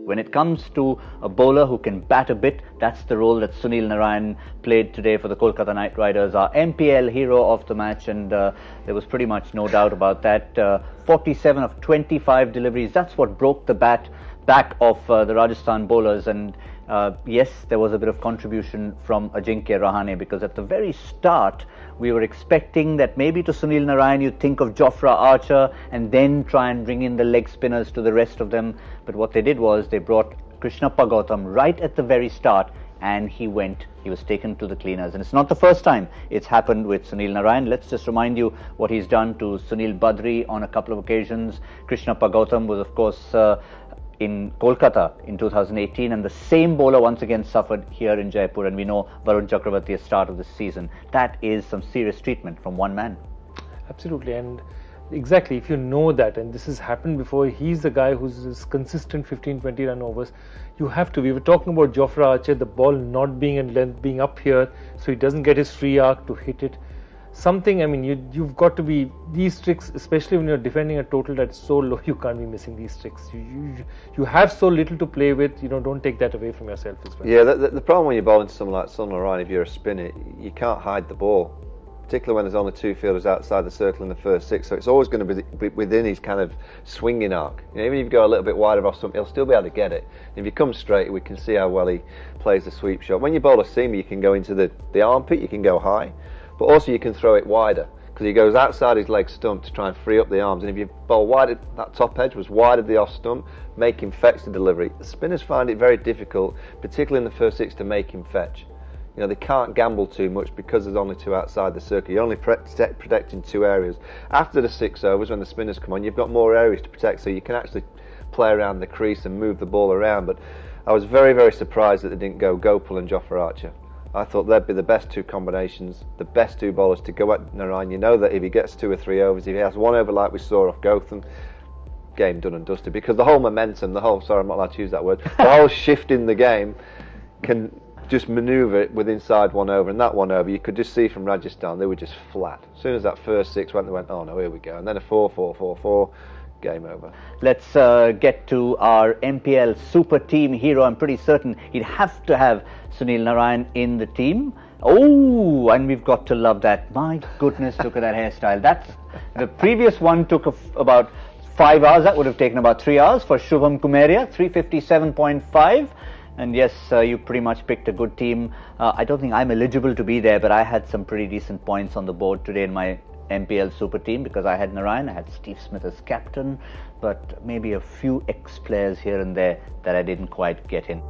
When it comes to a bowler who can bat a bit, that's the role that Sunil Narine played today for the Kolkata Knight Riders, our MPL hero of the match, and there was pretty much no doubt about that. 47 of 25 deliveries, that's what broke the back of the Rajasthan bowlers. And yes, there was a bit of contribution from Ajinkya Rahane, because at the very start we were expecting that maybe to Sunil Narine you'd think of Jofra Archer and then try and bring in the leg spinners to the rest of them. But what they did was they brought Krishnappa Gautam right at the very start, and he was taken to the cleaners. And it's not the first time it's happened with Sunil Narine. Let's just remind you what he's done to Sunil Badri on a couple of occasions. Krishnappa Gautam was, of course, in Kolkata in 2018, and the same bowler once again suffered here in Jaipur, and we know Varun Chakravarti at the start of this season. That is some serious treatment from one man. Absolutely, and exactly, if you know that, and this has happened before, he's the guy who's consistent 15-20 run overs. You have to. We were talking about Jofra Archer, the ball not being in length, being up here, so he doesn't get his free arc to hit it. Something, I mean, you've got to be, these tricks, especially when you're defending a total that's so low, you can't be missing these tricks. You have so little to play with, don't take that away from yourself as well. Yeah, the problem when you're bowling to someone like Sunil Narine, if you're a spinner, you can't hide the ball, particularly when there's only two fielders outside the circle in the first six, so it's always going to be within his kind of swinging arc. Even if you go a little bit wider off something, he'll still be able to get it. And if you come straight, we can see how well he plays the sweep shot. When you bowl a seamer, you can go into the armpit, you can go high, but also you can throw it wider, because he goes outside his leg stump to try and free up the arms. And if you bowl wide, that top edge was wide of the off stump, make him fetch the delivery. The spinners find it very difficult, particularly in the first six, to make him fetch. They can't gamble too much because there's only two outside the circle. You're only protecting two areas. After the 6 overs, when the spinners come on, you've got more areas to protect, so you can actually play around the crease and move the ball around. But I was very, very surprised that they didn't go Gopal and Jofra Archer. I thought they'd be the best two combinations, the best two bowlers to go at Narine. You know that if he gets 2 or 3 overs, if he has 1 over like we saw off Gautam, game done and dusted. Because the whole momentum, sorry, I'm not allowed to use that word, the whole shift in the game can just manoeuvre it with inside 1 over, and that 1 over you could just see from Rajasthan, they were just flat. As soon as that first 6 went, they went, oh no, here we go, and then a 4-4-4-4, game over. Let's get to our MPL super team hero. I'm pretty certain he'd have to have Sunil Narine in the team. Oh, and we've got to love that. My goodness, look at that hairstyle. That's the previous one took about 5 hours. That would have taken about 3 hours for Shubham Kumeria, 357.5. And yes, you pretty much picked a good team. I don't think I'm eligible to be there, but I had some pretty decent points on the board today in my MPL super team, because I had Narine, I had Steve Smith as captain, but maybe a few ex-players here and there that I didn't quite get in.